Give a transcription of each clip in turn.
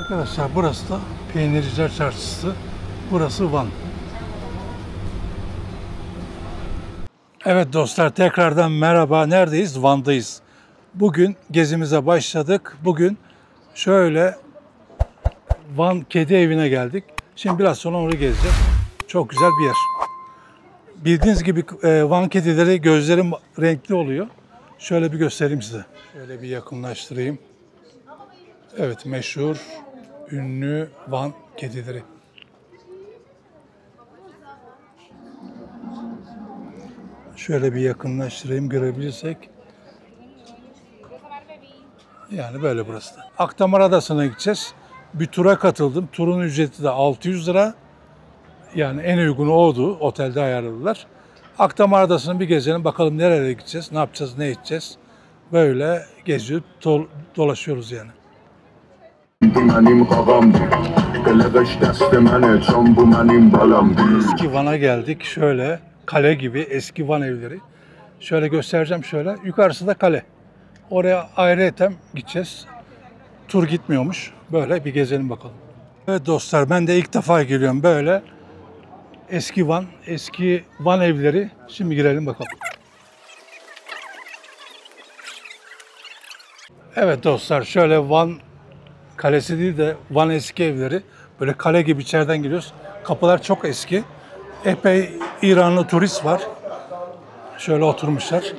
Arkadaşlar burası da Peynirciler Çarşısı. Burası Van. Evet dostlar, tekrardan merhaba. Neredeyiz? Van'dayız. Bugün gezimize başladık. Bugün şöyle Van Kedi Evi'ne geldik. Şimdi biraz sonra orayı gezeceğiz. Çok güzel bir yer. Bildiğiniz gibi Van kedileri gözleri renkli oluyor. Şöyle bir göstereyim size. Şöyle bir yakınlaştırayım. Evet, meşhur, ünlü Van kedileri. Şöyle bir yakınlaştırayım, görebilirsek. Yani böyle burası da. Akdamar Adası'na gideceğiz. Bir tura katıldım. Turun ücreti de 600 lira. Yani en uygunu oydu. Otelde ayarladılar. Akdamar Adası'nı bir gezelim. Bakalım nereye gideceğiz, ne yapacağız, ne edeceğiz. Böyle geziyor, dolaşıyoruz yani. Eski Van'a geldik. Şöyle kale gibi eski Van evleri. Şöyle göstereceğim şöyle. Yukarısı da kale. Oraya ayrıyeten gideceğiz. Tur gitmiyormuş. Böyle bir gezelim bakalım. Evet dostlar, ben de ilk defa geliyorum böyle. Eski Van evleri. Şimdi girelim bakalım. Evet dostlar, şöyle Van Kalesi değil de Van eski evleri. Böyle kale gibi içeriden giriyoruz. Kapılar çok eski. Epey İranlı turist var. Şöyle oturmuşlar.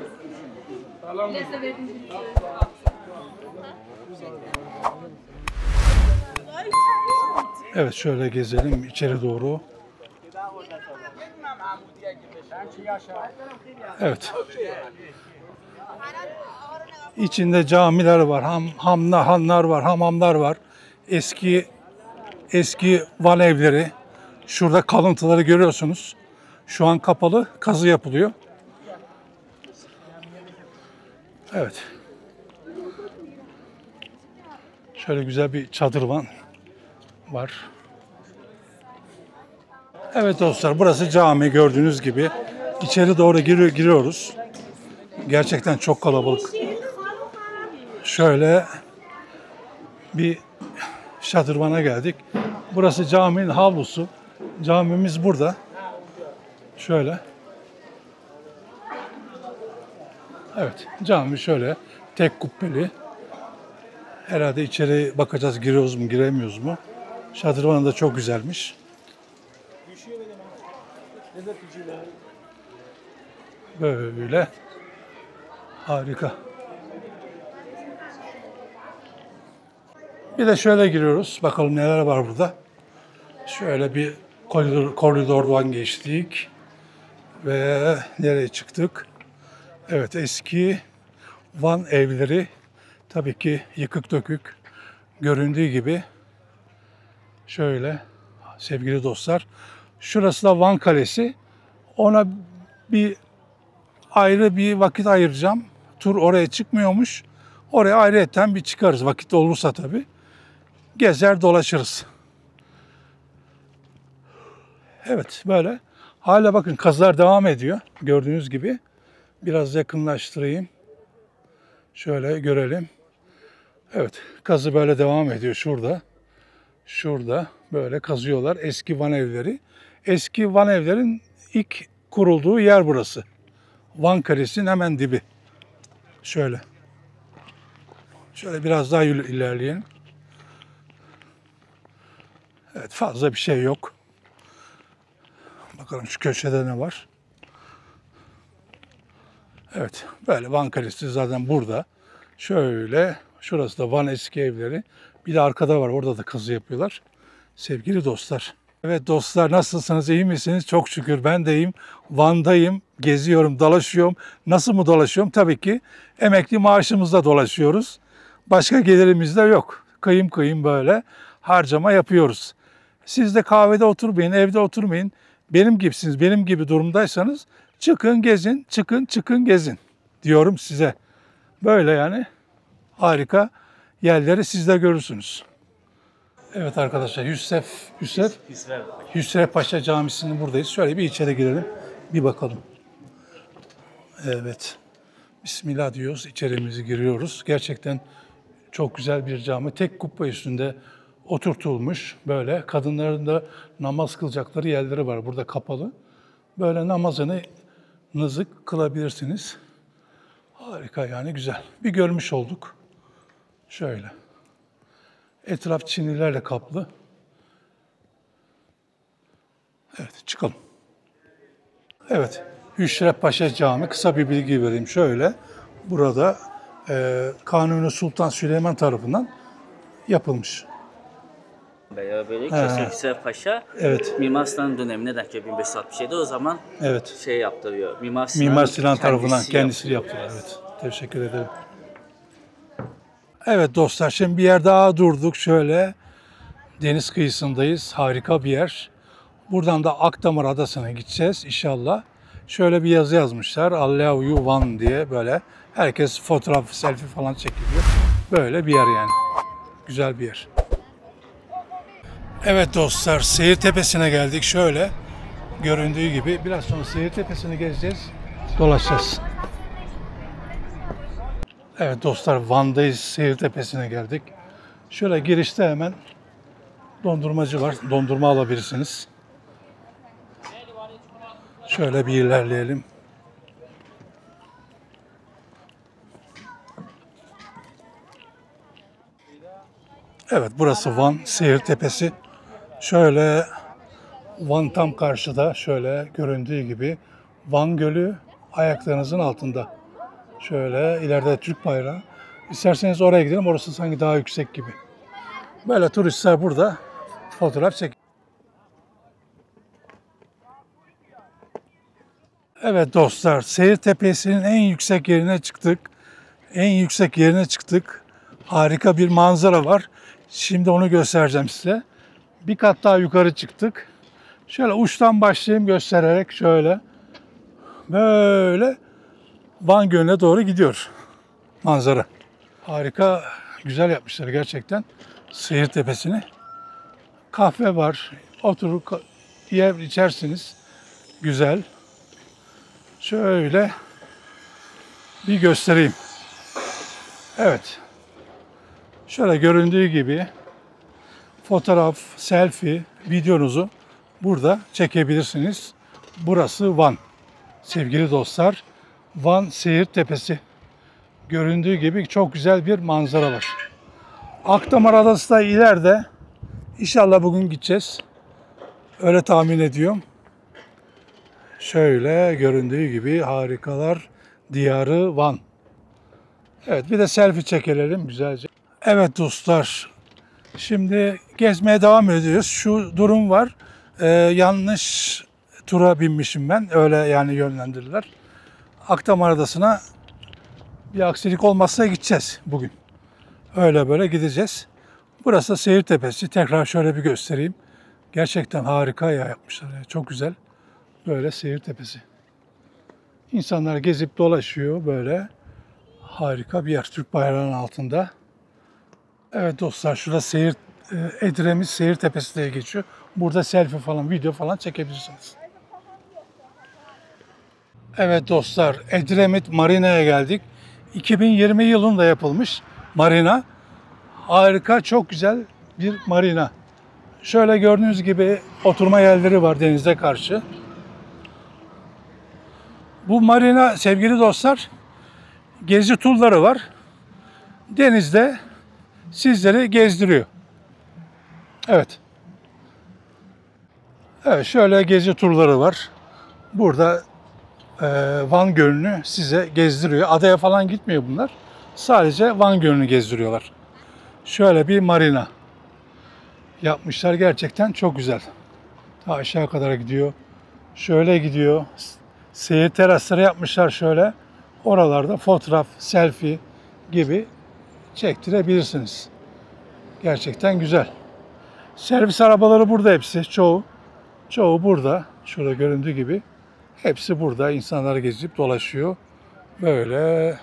Evet, şöyle gezelim içeri doğru. Evet. İçinde camiler var, hanlar var, hamamlar var. Eski Van evleri. Şurada kalıntıları görüyorsunuz. Şu an kapalı, kazı yapılıyor. Evet. Şöyle güzel bir çadır var. Evet dostlar, burası cami gördüğünüz gibi. İçeri doğru giriyoruz. Gerçekten çok kalabalık. Şöyle bir şadırvana geldik. Burası caminin havlusu. Camimiz burada. Şöyle. Evet, cami şöyle tek kubbeli. Herhalde içeri bakacağız, giriyoruz mu, giremiyoruz mu? Şadırvanı da çok güzelmiş. Böyle. Harika. Bir de şöyle giriyoruz. Bakalım neler var burada. Şöyle bir koridordan geçtik. Ve nereye çıktık? Evet, eski Van evleri. Tabii ki yıkık dökük. Göründüğü gibi. Şöyle sevgili dostlar. Şurası da Van Kalesi. Ona ayrı bir vakit ayıracağım. Tur oraya çıkmıyormuş. Oraya ayrıyeten bir çıkarız. Vakit olursa tabii. Gezer dolaşırız. Evet, böyle. Hala bakın kazılar devam ediyor. Gördüğünüz gibi. Biraz yakınlaştırayım. Şöyle görelim. Evet, kazı böyle devam ediyor şurada. Şurada böyle kazıyorlar. Eski Van evleri. Eski Van evlerin ilk kurulduğu yer burası. Van Kalesi'nin hemen dibi. Şöyle. Şöyle biraz daha ilerleyelim. Evet, fazla bir şey yok. Bakalım şu köşede ne var. Evet, böyle Van Kalesi zaten burada. Şöyle, şurası da Van eski evleri. Bir de arkada var, orada da kazı yapıyorlar. Sevgili dostlar. Evet dostlar, nasılsınız, iyi misiniz? Çok şükür ben de iyiyim. Van'dayım, geziyorum, dolaşıyorum. Nasıl mı dolaşıyorum? Tabii ki emekli maaşımızla dolaşıyoruz. Başka gelirimiz de yok. Kıyım kıyım böyle harcama yapıyoruz. Siz de kahvede oturmayın, evde oturmayın. Benim gibisiniz, benim gibi durumdaysanız çıkın gezin, çıkın gezin diyorum size. Böyle yani harika yerleri siz de görürsünüz. Evet arkadaşlar, Hüsrev Paşa Camisi'nin buradayız. Şöyle bir içeri girelim, bir bakalım. Evet, Bismillah diyoruz, içerimizi giriyoruz. Gerçekten çok güzel bir cami. Tek kubbe üstünde oturtulmuş böyle. Kadınların da namaz kılacakları yerleri var. Burada kapalı. Böyle namazınızı kılabilirsiniz. Harika yani, güzel. Bir görmüş olduk. Şöyle. Etraf çinilerle kaplı. Evet, çıkalım. Evet, Hüşret Paşa Camii. Kısa bir bilgi vereyim. Şöyle, burada Kanuni Sultan Süleyman tarafından yapılmış. Böyle Hüseyin Paşa, evet. Mimar Sinan dönemine denk geliyor 1567'de, o zaman evet. şey yaptırıyor. Mimar Sinan tarafından kendisi yaptırıyor. Evet. Teşekkür ederim. Evet dostlar, şimdi bir yer daha durduk. Şöyle deniz kıyısındayız. Harika bir yer. Buradan da Akdamar Adası'na gideceğiz inşallah. Şöyle bir yazı yazmışlar. Allow you one diye böyle. Herkes fotoğraf, selfie falan çekiliyor. Böyle bir yer yani. Güzel bir yer. Evet dostlar, Seyir Tepesi'ne geldik. Şöyle göründüğü gibi biraz sonra Seyir Tepesi'ni gezeceğiz. Dolaşacağız. Evet dostlar, Van'dayız. Seyir Tepesi'ne geldik. Şöyle girişte hemen dondurmacı var. Dondurma alabilirsiniz. Şöyle bir ilerleyelim. Evet, burası Van Seyir Tepesi. Şöyle Van tam karşıda, şöyle göründüğü gibi Van Gölü ayaklarınızın altında. Şöyle ileride Türk bayrağı. İsterseniz oraya gidelim. Orası sanki daha yüksek gibi. Böyle turistler burada fotoğraf çekiyor. Evet dostlar, Seyir Tepesi'nin en yüksek yerine çıktık. En yüksek yerine çıktık. Harika bir manzara var. Şimdi onu göstereceğim size. Bir kat daha yukarı çıktık. Şöyle uçtan başlayayım göstererek, şöyle. Böyle Van Gölü'ne doğru gidiyor manzara. Harika, güzel yapmışlar gerçekten Seyir Tepesi'ni. Kahve var, oturup yer içersiniz. Güzel. Şöyle bir göstereyim. Evet. Şöyle göründüğü gibi fotoğraf, selfie, videonuzu burada çekebilirsiniz. Burası Van. Sevgili dostlar, Van Seyir Tepesi. Göründüğü gibi çok güzel bir manzara var. Akdamar Adası da ileride. İnşallah bugün gideceğiz. Öyle tahmin ediyorum. Şöyle göründüğü gibi harikalar diyarı Van. Evet, bir de selfie çekelim güzelce. Evet dostlar, şimdi gezmeye devam ediyoruz. Şu durum var. Yanlış tura binmişim ben. Öyle yani yönlendirdiler. Akdamar Adası'na bir aksilik olmazsa gideceğiz bugün. Öyle böyle gideceğiz. Burası Seyir Tepesi. Tekrar şöyle bir göstereyim. Gerçekten harika ya yapmışlar. Çok güzel. Böyle Seyir Tepesi. İnsanlar gezip dolaşıyor böyle. Harika bir yer. Türk bayrağının altında. Evet dostlar, şurada Edremit Seyir Tepesi diye geçiyor. Burada selfie falan, video falan çekebilirsiniz. Evet dostlar, Edremit Marina'ya geldik. 2020 yılında yapılmış marina. Harika, çok güzel bir marina. Şöyle gördüğünüz gibi oturma yerleri var denize karşı. Bu marina sevgili dostlar, gezi turları var. Denizde sizleri gezdiriyor. Evet. Evet, şöyle gezi turları var. Burada Van Gölü'nü size gezdiriyor. Adaya falan gitmiyor bunlar. Sadece Van Gölü'nü gezdiriyorlar. Şöyle bir marina yapmışlar. Gerçekten çok güzel. Ta aşağı kadar gidiyor. Şöyle gidiyor. Seyir terasları yapmışlar şöyle. Oralarda fotoğraf, selfie gibi çektirebilirsiniz. Gerçekten güzel. Servis arabaları burada hepsi. Çoğu burada. Şurada göründüğü gibi. Hepsi burada. İnsanlar gezip dolaşıyor. Böyle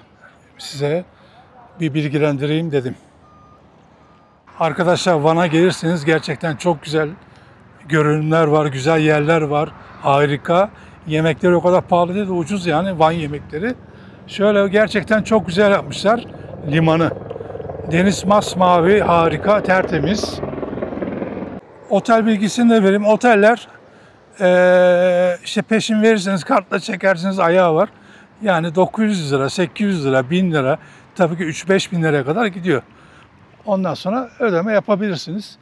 size bir bilgilendireyim dedim. Arkadaşlar, Van'a gelirseniz gerçekten çok güzel görünümler var, güzel yerler var. Harika. Yemekleri o kadar pahalı değil de ucuz yani Van yemekleri. Şöyle gerçekten çok güzel yapmışlar limanı. Deniz masmavi, harika, tertemiz. otel bilgisini de vereyim. Oteller işte peşin verirseniz kartla çekersiniz ayağı var. Yani 900 lira, 800 lira, 1000 lira tabii ki 3-5 bin liraya kadar gidiyor. Ondan sonra ödeme yapabilirsiniz.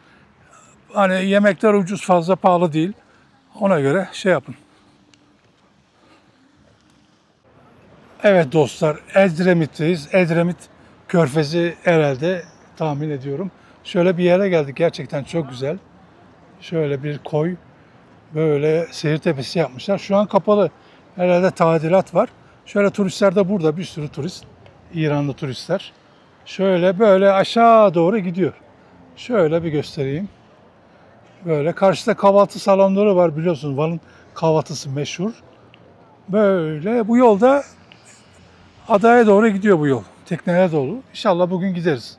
Hani yemekler ucuz, fazla pahalı değil. Ona göre şey yapın. Evet dostlar, Edremit'teyiz. Edremit Körfezi herhalde tahmin ediyorum. Şöyle bir yere geldik, gerçekten çok güzel. Şöyle bir koy, böyle seyir tepesi yapmışlar. Şu an kapalı, herhalde tadilat var. Şöyle turistler de burada, bir sürü turist. İranlı turistler. Şöyle böyle aşağı doğru gidiyor. Şöyle bir göstereyim. Böyle karşıda kahvaltı salonları var, biliyorsunuz Van'ın kahvaltısı meşhur. Böyle bu yolda adaya doğru gidiyor bu yol. Teknelere doğru. İnşallah bugün gideriz.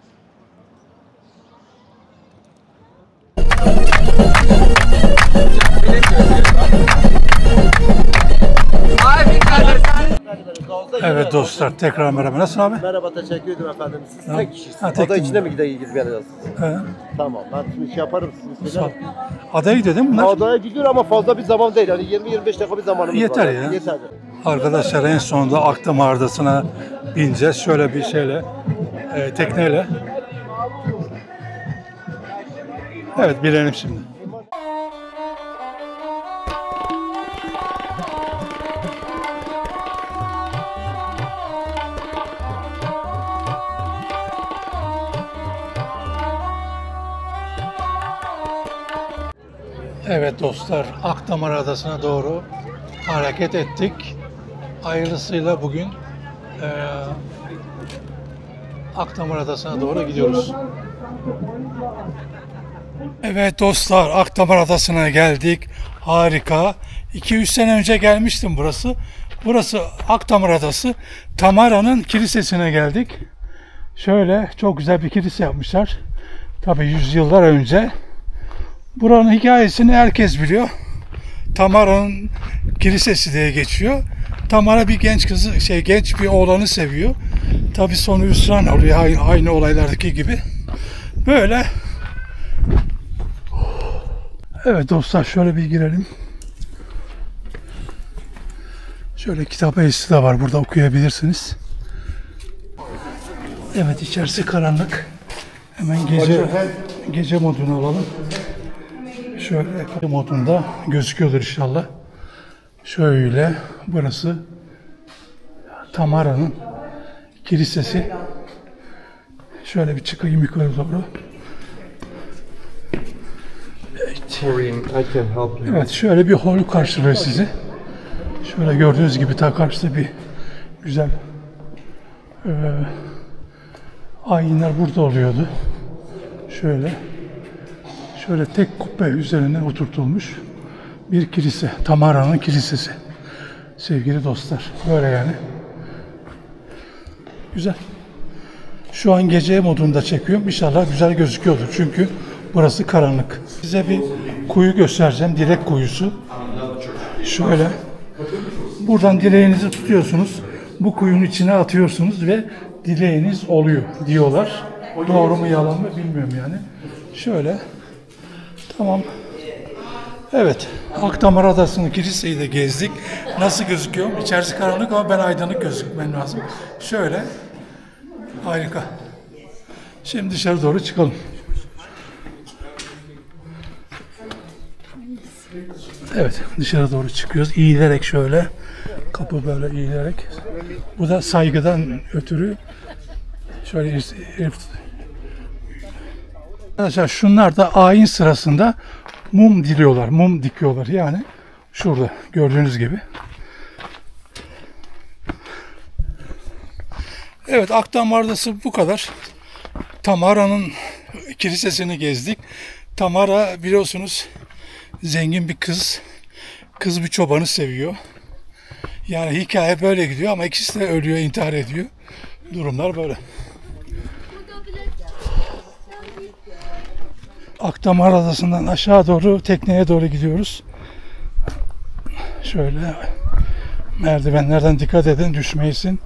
Evet dostlar, tekrar merhaba. Nasılsın abi? Merhaba, teşekkür ederim efendim. Siz Tamam. tek kişisiniz. Ha, tek Ada kişi. içine mi gideceğiz? He. Tamam, ben şimdi şey yaparım. Siz Sağ ol. söyle. Adaya gidiyor değil mi bunlar? Adaya gidiyor ama fazla bir zaman değil. Yani 20-25 dakika bir zamanımız Yeter var. ya. Yeter. Arkadaşlar en sonunda Akdamar Adası'na bineceğiz. Şöyle bir şeyle, tekneyle. Evet, binelim şimdi. Evet dostlar, Akdamar Adası'na doğru hareket ettik. Hayırlısıyla bugün Akdamar Adası'na doğru gidiyoruz. Evet dostlar, Akdamar Adası'na geldik. Harika. 2-3 sene önce gelmiştim burası. Burası Akdamar Adası. Tamara'nın kilisesine geldik. Şöyle çok güzel bir kilise yapmışlar. Tabii yüzyıllar önce. Buranın hikayesini herkes biliyor. Tamara'nın kilisesi diye geçiyor. Tamara bir genç kızı, genç bir oğlanı seviyor. Tabii sonu hüsran oluyor, aynı olaylardaki gibi. Böyle. Evet dostlar, şöyle bir girelim. Şöyle kitap ayısı da var, burada okuyabilirsiniz. Evet, içerisi karanlık. Hemen gece modunu alalım. Şöyle modunda gözüküyordur inşallah. Şöyle, burası Tamara'nın kilisesi. Şöyle bir çıkayım yukarı doğru. Evet, şöyle bir hol karşılıyor sizi. Şöyle gördüğünüz gibi ta karşıda bir güzel ayinler burada oluyordu. Şöyle tek kubbe üzerine oturtulmuş bir kilise. Tamara'nın kilisesi. Sevgili dostlar. Böyle yani. Güzel. Şu an gece modunda çekiyorum. İnşallah güzel gözüküyordur. Çünkü burası karanlık. Size bir kuyu göstereceğim. Dilek kuyusu. Şöyle. Buradan dileğinizi tutuyorsunuz. Bu kuyunun içine atıyorsunuz ve dileğiniz oluyor diyorlar. Doğru mu yalan mı bilmiyorum yani. Şöyle. Tamam. Evet. Akdamar Adası'nın kiliseyi de gezdik. Nasıl gözüküyor? İçerisi karanlık ama ben aydınlık gözükmem lazım. Şöyle. Harika. Şimdi dışarı doğru çıkalım. Evet. Dışarı doğru çıkıyoruz. Eğilerek şöyle. Kapı böyle eğilerek. Bu da saygıdan ötürü şöyle arkadaşlar, şunlar da ayin sırasında mum diliyorlar, mum dikiyorlar yani şurada gördüğünüz gibi. Evet, Akdamar Adası bu kadar. Tamara'nın kilisesini gezdik. Tamara biliyorsunuz zengin bir kız. Kız bir çobanı seviyor. Yani hikaye böyle gidiyor ama ikisi de ölüyor, intihar ediyor. Durumlar böyle. Akdamar Adası'ndan aşağı doğru tekneye doğru gidiyoruz. Şöyle merdivenlerden dikkat edin, düşmeyesin.